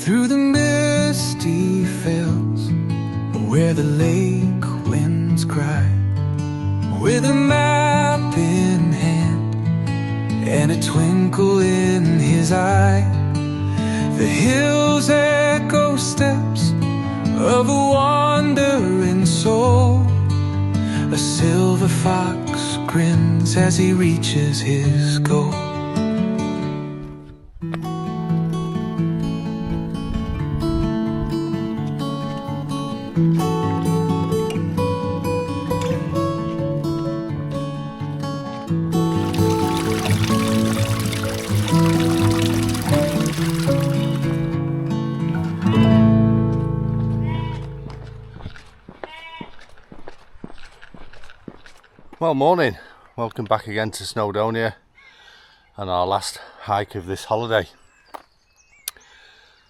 through the misty fields where the lake winds cry, with a map in hand and a twinkle in his eye. The hills echo steps of a wandering soul. A silver fox grins as he reaches his goal. Well, morning. Welcome back again to Snowdonia and our last hike of this holiday.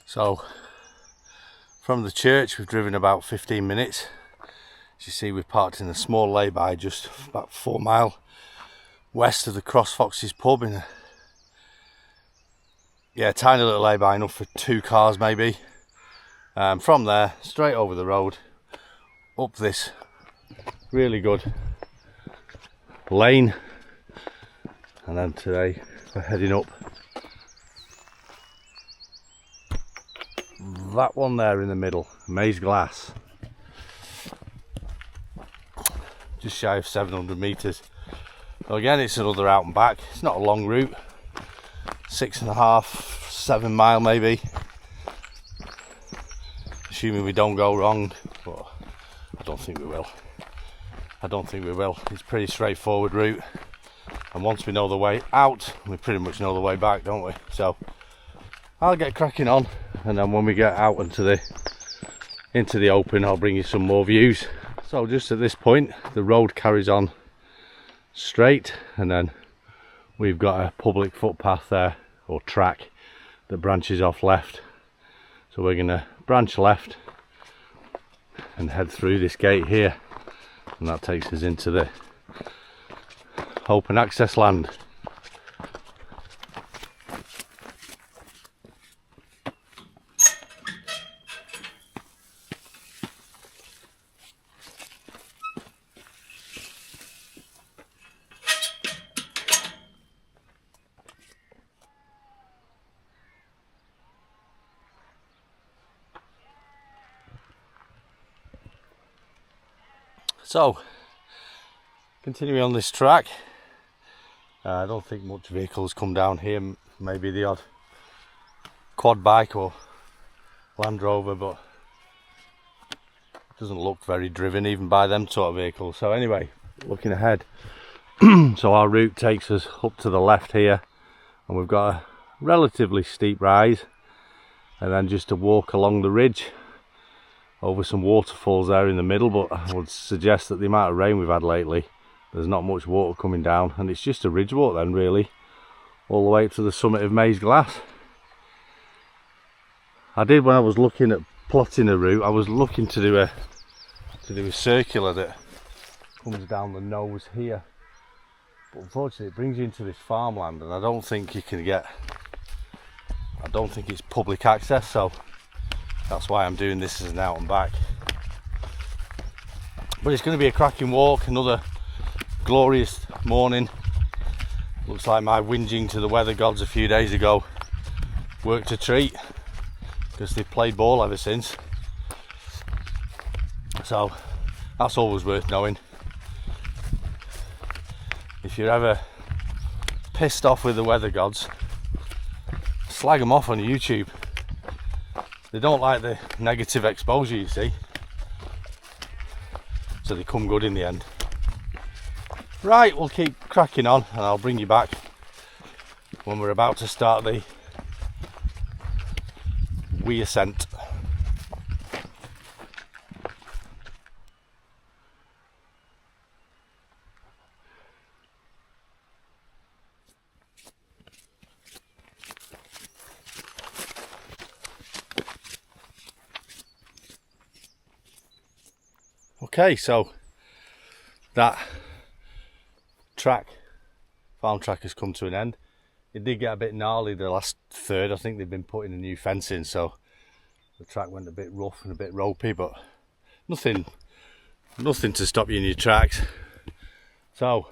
So from the church we've driven about 15 minutes. As you see, we've parked in a small lay-by just about 4 miles west of the Cross Foxes pub in a tiny little lay-by, enough for 2 cars maybe. From there straight over the road up this really good lane, and then today we're heading up that one there in the middle, Maesglase, just shy of 700 meters. So again, it's another out and back. It's not a long route, 6.5, 7 mile maybe, assuming we don't go wrong, but I don't think we will. It's a pretty straightforward route, and once we know the way out, we pretty much know the way back, don't we? So I'll get cracking on, and then when we get out into the open, I'll bring you some more views. So just at this point, the road carries on straight, and then we've got a public footpath there, or track, that branches off left. So we're going to branch left and head through this gate here, and that takes us into the open access land. So, continuing on this track, I don't think much vehicles come down here, maybe the odd quad bike or Land Rover, but it doesn't look very driven even by them sort of vehicles. So anyway, looking ahead, so our route takes us up to the left here, and we've got a relatively steep rise, and then just a walk along the ridge over some waterfalls there in the middle. But I would suggest that the amount of rain we've had lately, there's not much water coming down, and it's just a ridge walk then really, all the way up to the summit of Maesglase. I did, when I was looking at plotting a route, I was looking to do a circular that comes down the nose here, but unfortunately it brings you into this farmland, and I don't think it's public access, so that's why I'm doing this as an out and back. But it's going to be a cracking walk, another glorious morning. Looks like my whinging to the weather gods a few days ago worked a treat, because they've played ball ever since. So that's always worth knowing. If you're ever pissed off with the weather gods, slag them off on YouTube. They don't like the negative exposure, you see, so they come good in the end. Right, we'll keep cracking on, and I'll bring you back when we're about to start the wee ascent. Okay, so that farm track has come to an end. It did get a bit gnarly the last third. I think they've been putting a new fence in, so the track went a bit rough and a bit ropey, but nothing to stop you in your tracks. So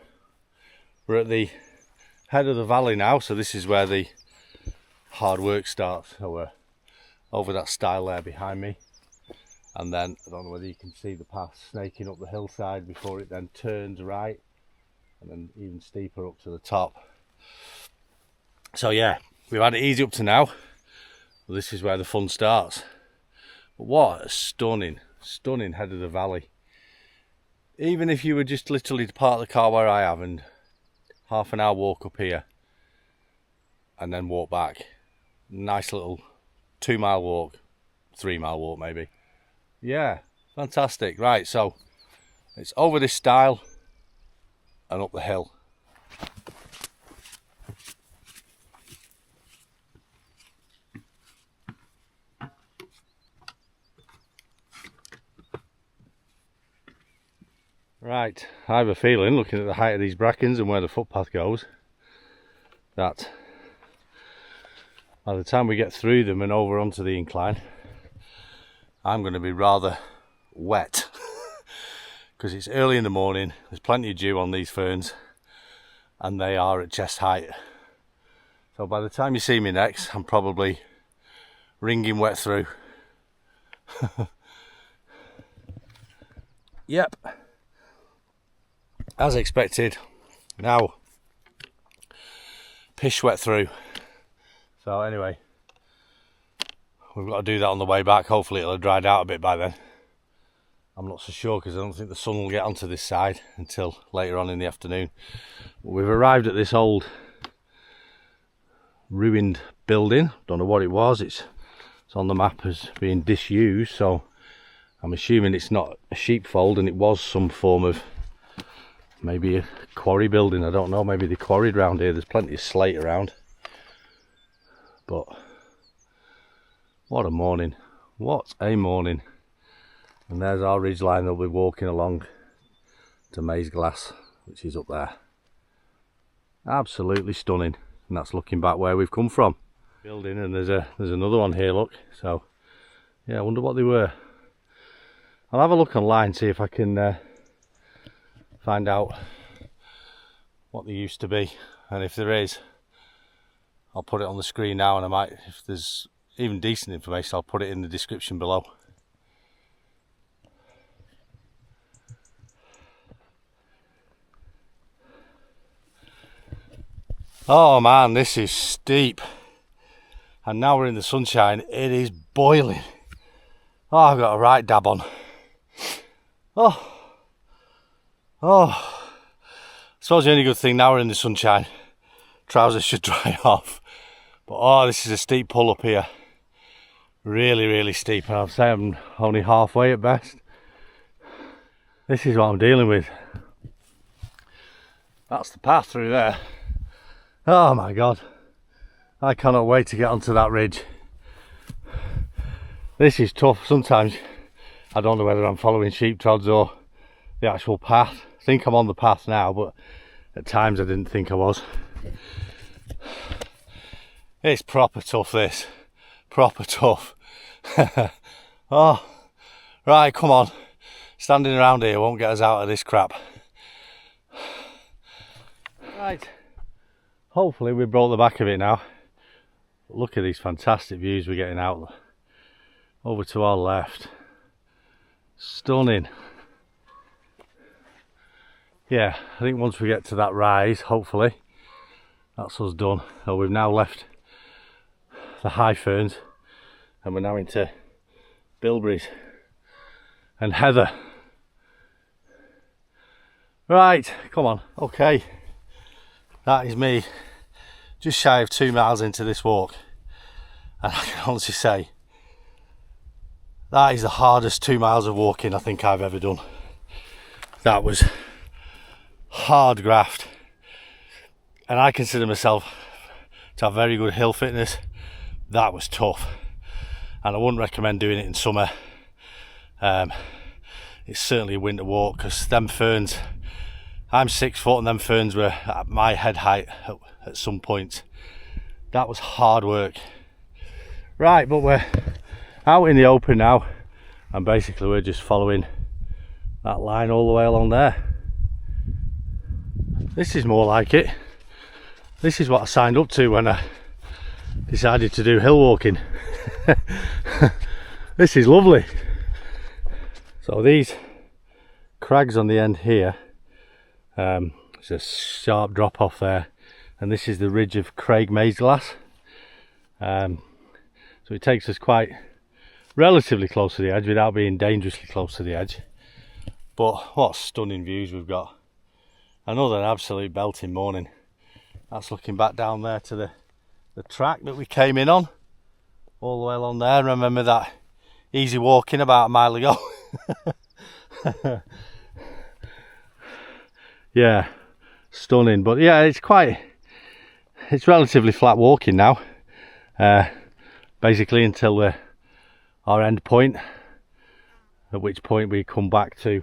we're at the head of the valley now, so this is where the hard work starts. So we're over that stile there behind me, and then I don't know whether you can see the path snaking up the hillside before it then turns right and then even steeper up to the top. So yeah, we've had it easy up to now. Well, this is where the fun starts. But what a stunning head of the valley. Even if you were just literally to park the car where I have and half an hour walk up here and then walk back, nice little 2 mile walk, 3 mile walk maybe. Yeah, fantastic. Right, so it's over this stile and up the hill. Right, I have a feeling, looking at the height of these brackens and where the footpath goes, that by the time we get through them and over onto the incline, I'm going to be rather wet because it's early in the morning, there's plenty of dew on these ferns and they are at chest height. So by the time you see me next, I'm probably wringing wet through. Yep. As expected, now pish wet through. So anyway, we've got to do that on the way back. Hopefully it'll have dried out a bit by then. I'm not so sure because I don't think the sun will get onto this side until later on in the afternoon. But we've arrived at this old ruined building. Don't know what it was. It's on the map as being disused, so I'm assuming it's not a sheepfold and it was some form of maybe a quarry building. I don't know, maybe they quarried around here. There's plenty of slate around. But what a morning. What a morning. And there's our ridge line that we'll be walking along to Maesglase, which is up there. Absolutely stunning. And that's looking back where we've come from. Building, and there's another one here, look. So yeah, I wonder what they were. I'll have a look online, see if I can find out what they used to be, and if there is, I'll put it on the screen now, and I might, if there's even decent information, I'll put it in the description below. Oh man, this is steep, and now we're in the sunshine. It is boiling. Oh, I've got a right dab on. Oh, I suppose the only good thing now we're in the sunshine, trousers should dry off. But oh, this is a steep pull up here. Really steep, and I'd say I'm only halfway at best. This is what I'm dealing with. That's the path through there. Oh my god, I cannot wait to get onto that ridge. This is tough. Sometimes I don't know whether I'm following sheep trods or the actual path. I think I'm on the path now, but at times I didn't think I was. It's proper tough, this. Proper tough. Oh, right, come on. Standing around here won't get us out of this crap. Right. Hopefully we brought the back of it now. Look at these fantastic views we're getting out. Over to our left. Stunning. Yeah, I think once we get to that rise, hopefully, that's us done. So we've now left the high ferns and we're now into bilberries and heather. Right, come on. Okay, that is me just shy of 2 miles into this walk, and I can honestly say that is the hardest 2 miles of walking I think I've ever done. That was hard graft, and I consider myself to have very good hill fitness. That was tough, and I wouldn't recommend doing it in summer. It's certainly a winter walk, because them ferns, I'm 6 foot and them ferns were at my head height at some point. That was hard work. Right, but we're out in the open now, and basically we're just following that line all the way along there. This is more like it. This is what I signed up to when I decided to do hill walking. This is lovely. So these crags on the end here, there's a sharp drop off there, and this is the ridge of Craig Maesglase. So it takes us quite relatively close to the edge without being dangerously close to the edge. But what stunning views we've got. Another absolute belting morning. That's looking back down there to the track that we came in on, all the way along there. Remember that easy walking about a mile ago? Yeah, stunning. But yeah, it's relatively flat walking now, basically until our end point, at which point we come back to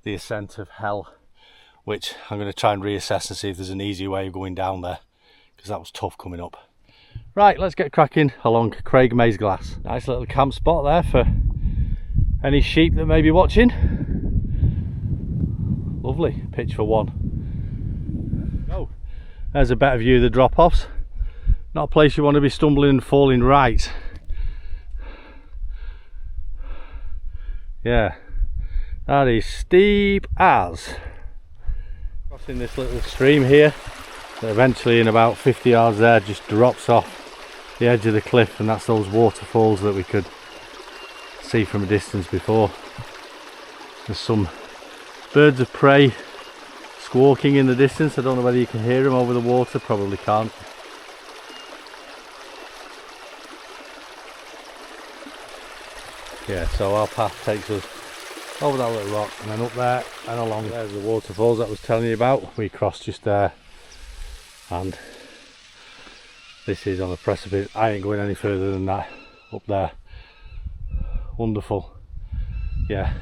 the ascent of hell, which I'm going to try and reassess and see if there's an easy way of going down there, because that was tough coming up. Right, let's get cracking along Craig Maesglase. Nice little camp spot there for any sheep that may be watching. Lovely, pitch for one. Oh, there's a better view of the drop-offs. Not a place you want to be stumbling and falling right. Yeah, that is steep as. Crossing this little stream here that eventually in about 50 yards there just drops off the edge of the cliff, and that's those waterfalls that we could see from a distance before. There's some birds of prey squawking in the distance. I don't know whether you can hear them over the water, probably can't. Yeah, so our path takes us over that little rock and then up there and along. There's the waterfalls that I was telling you about. We crossed just there, and this is on a precipice. I ain't going any further than that up there. Wonderful. Yeah,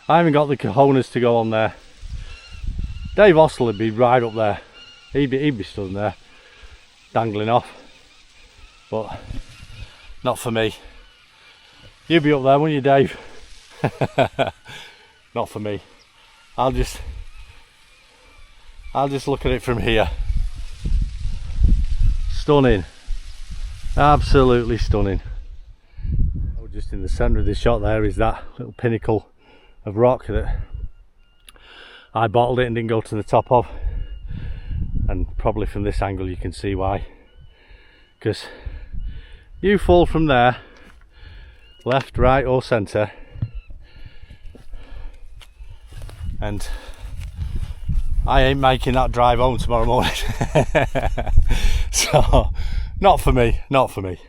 I haven't got the cojones to go on there. Dave Austell would be right up there. He'd be stood there dangling off, but not for me. You'd be up there, wouldn't you, Dave? Not for me. I'll just look at it from here. Stunning, absolutely stunning. Oh, just in the centre of this shot there is that little pinnacle of rock that I bottled it and didn't go to the top of, and probably from this angle you can see why, because you fall from there, left, right or centre, and I ain't making that drive home tomorrow morning. So not for me, not for me.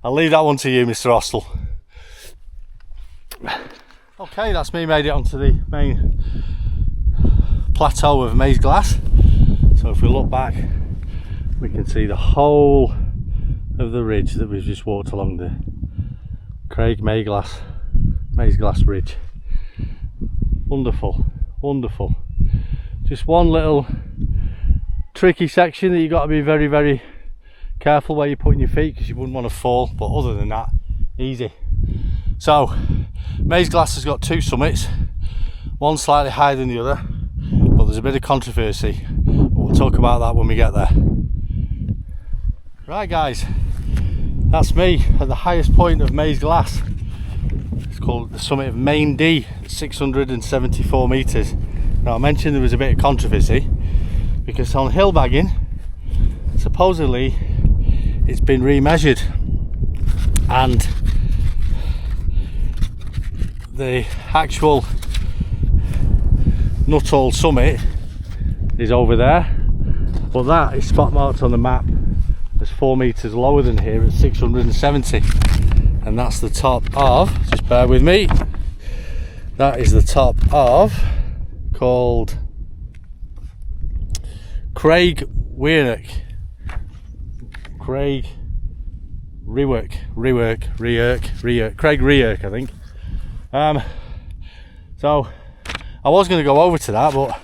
I'll leave that one to you, Mr. Austell. Okay, that's me made it onto the main plateau of Maesglase. So if we look back, we can see the whole of the ridge that we've just walked along, the Craig Maesglase ridge. Wonderful, wonderful. Just one little tricky section that you've got to be very, very careful where you're putting your feet, because you wouldn't want to fall, but other than that, easy. So Maesglase has got two summits, one slightly higher than the other, but there's a bit of controversy. We'll talk about that when we get there. Right guys, that's me at the highest point of Maesglase. It's called the summit of Main D, 674 metres. Now I mentioned there was a bit of controversy because on hill bagging, supposedly it's been remeasured, and the actual Nuttall summit is over there, but that is spot marked on the map as 4 metres lower than here at 670, and that's the top of, just bear with me, that is the top of, called Craig Rework, Craig Rework, I think. So I was going to go over to that, but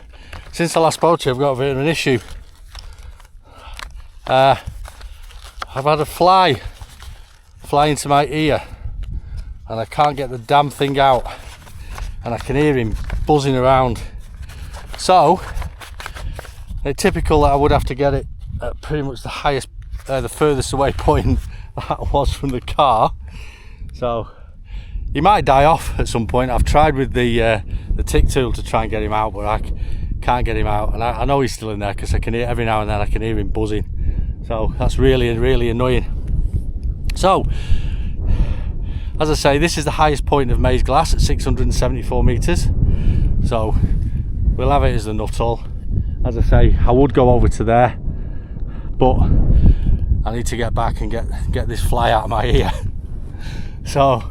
since I last spoke to you, I've got a bit of an issue. I've had a fly fly into my ear and I can't get the damn thing out, and I can hear him buzzing around. So it's typical that I would have to get it at pretty much the highest, the furthest away point that was from the car. So he might die off at some point. I've tried with the tick tool to try and get him out, but I can't get him out, and I know he's still in there because I can hear every now and then I can hear him buzzing. So that's really, really annoying. So as I say, this is the highest point of Maesglase at 674 metres. So we'll have it as the Nuttall. As I say, I would go over to there, but I need to get back and get this fly out of my ear. So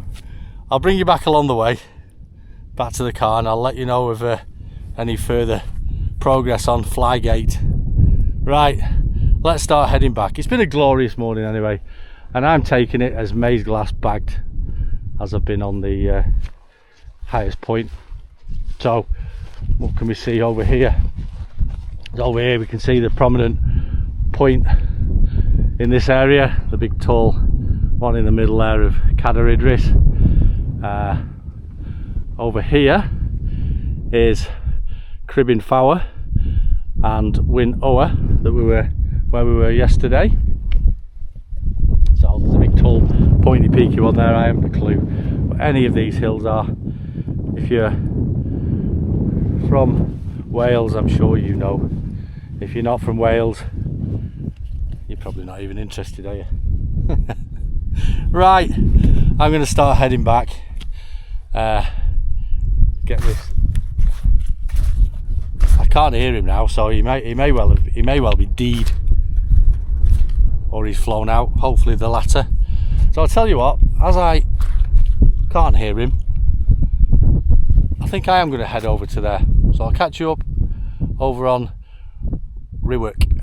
I'll bring you back along the way, back to the car, and I'll let you know of any further progress on Flygate. Right, let's start heading back. It's been a glorious morning anyway, and I'm taking it as Maesglase bagged, as I've been on the highest point. So what can we see over here? Over here we can see the prominent point in this area, the big tall one in the middle there of Cadair Idris. Over here is Cribbin Fowler and Wyn Ower that where we were yesterday. So there's a big tall pointy peaky one there. I haven't a clue what any of these hills are. If you're from Wales, I'm sure you know. If you're not from Wales, you're probably not even interested, are you? Right, I'm going to start heading back. Get this. I can't hear him now, so he may well be deed, or he's flown out. Hopefully the latter. So I'll tell you what, as I can't hear him, I think I am going to head over to there. So I'll catch you up over on Rhywyck.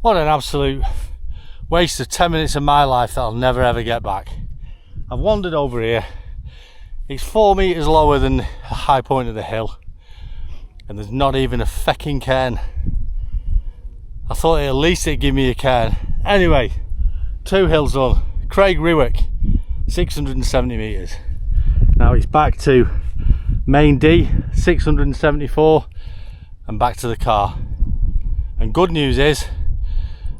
What an absolute waste of 10 minutes of my life that I'll never ever get back. I've wandered over here. It's 4 metres lower than the high point of the hill, and there's not even a fecking cairn. I thought at least it'd give me a cairn. Anyway, 2 hills done. Craig Rhywyck, 670 metres. Now it's back to main D, 674, and back to the car. And good news is,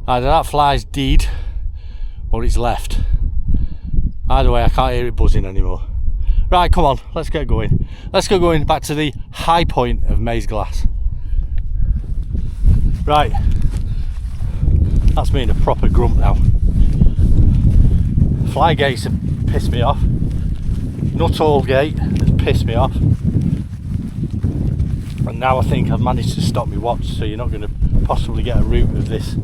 either that fly's deed or it's left. Either way, I can't hear it buzzing anymore. Right, come on, let's get going. Let's go going back to the high point of Maesglase. Right, that's me in a proper grump now. Flygates have pissed me off. Nuttall Gate has pissed me off. And now I think I've managed to stop my watch, so you're not going to possibly get a route of this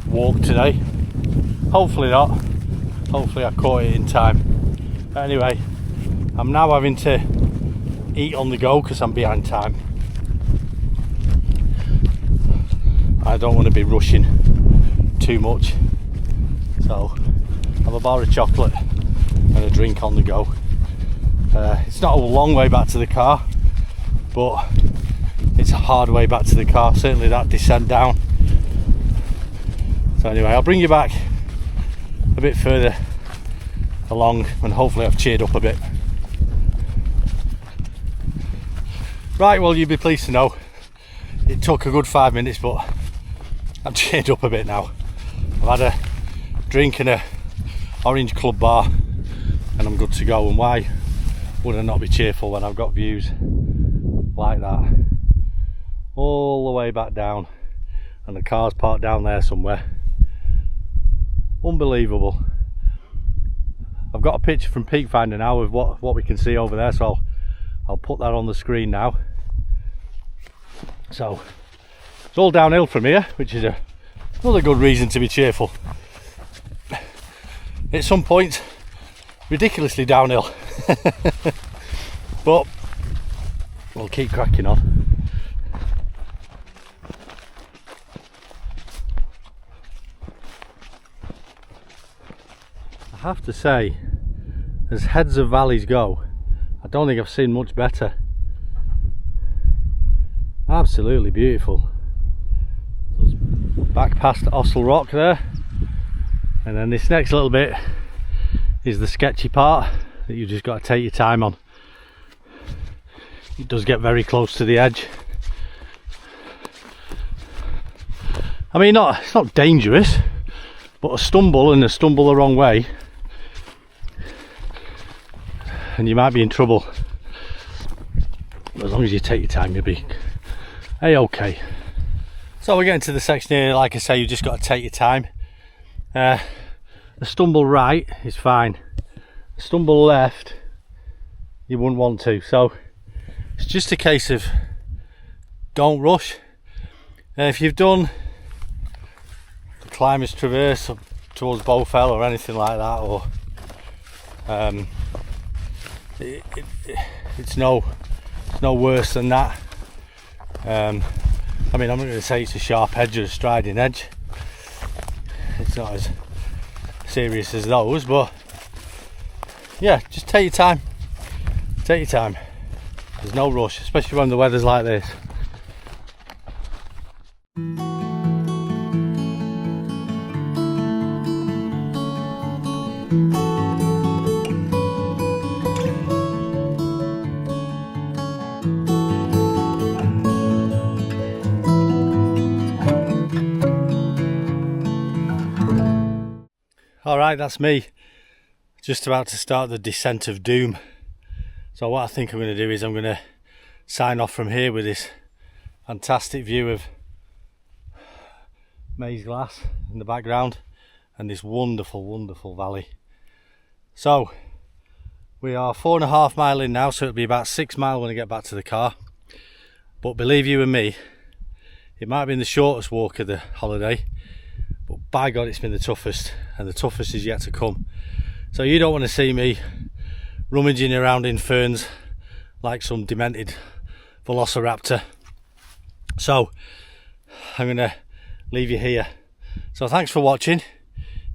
walk today. Hopefully not. Hopefully I caught it in time. But anyway, I'm now having to eat on the go because I'm behind time. I don't want to be rushing too much, so I have a bar of chocolate and a drink on the go. It's not a long way back to the car, but it's a hard way back to the car, certainly that descent down. So anyway, I'll bring you back a bit further along and hopefully I've cheered up a bit. Right, well, you'll be pleased to know it took a good 5 minutes, but I'm cheered up a bit now. I've had a drink and a orange club bar and I'm good to go. And why would I not be cheerful when I've got views like that all the way back down, and the car's parked down there somewhere? Unbelievable. I've got a picture from Peak Finder now of what we can see over there, so I'll put that on the screen now. So it's all downhill from here, which is another good reason to be cheerful. At some point, ridiculously downhill. But we'll keep cracking on. I have to say, as heads of valleys go, I don't think I've seen much better. Absolutely beautiful. Those back past Ostle Rock there, and then this next little bit is the sketchy part that you just got to take your time on. It does get very close to the edge. I mean, it's not dangerous, but a stumble the wrong way and you might be in trouble. As long as you take your time, you'll be a-okay. So we're getting to the section here, like I say, you just got to take your time. A stumble right is fine. A stumble left, you wouldn't want to. So it's just a case of don't rush. If you've done the Climbers Traverse up towards Bowfell or anything like that, or it's no worse than that. I mean, I'm not going to say it's a sharp edge or a striding edge. It's not as serious as those, but yeah, just take your time. Take your time. There's no rush, especially when the weather's like this. Alright, that's me. Just about to start the descent of doom. So what I think I'm going to do is I'm going to sign off from here with this fantastic view of Maesglase in the background and this wonderful, wonderful valley. So we are 4.5 miles in now, so it'll be about 6 miles when I get back to the car. But believe you and me, it might have been the shortest walk of the holiday, but by God, it's been the toughest, and the toughest is yet to come. So you don't want to see me rummaging around in ferns like some demented velociraptor. So I'm going to leave you here. So thanks for watching,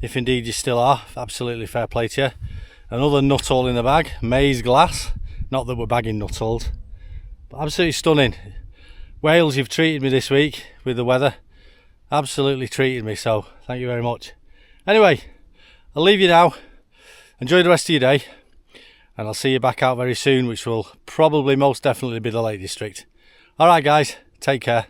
if indeed you still are. Absolutely fair play to you. Another nut hole in the bag, Maesglase. Not that we're bagging nut holes, but absolutely stunning. Wales, you've treated me this week with the weather. Absolutely treated me, so thank you very much. Anyway, I'll leave you now. Enjoy the rest of your day, and I'll see you back out very soon, which will probably most definitely be the Lake District. Alright guys, take care.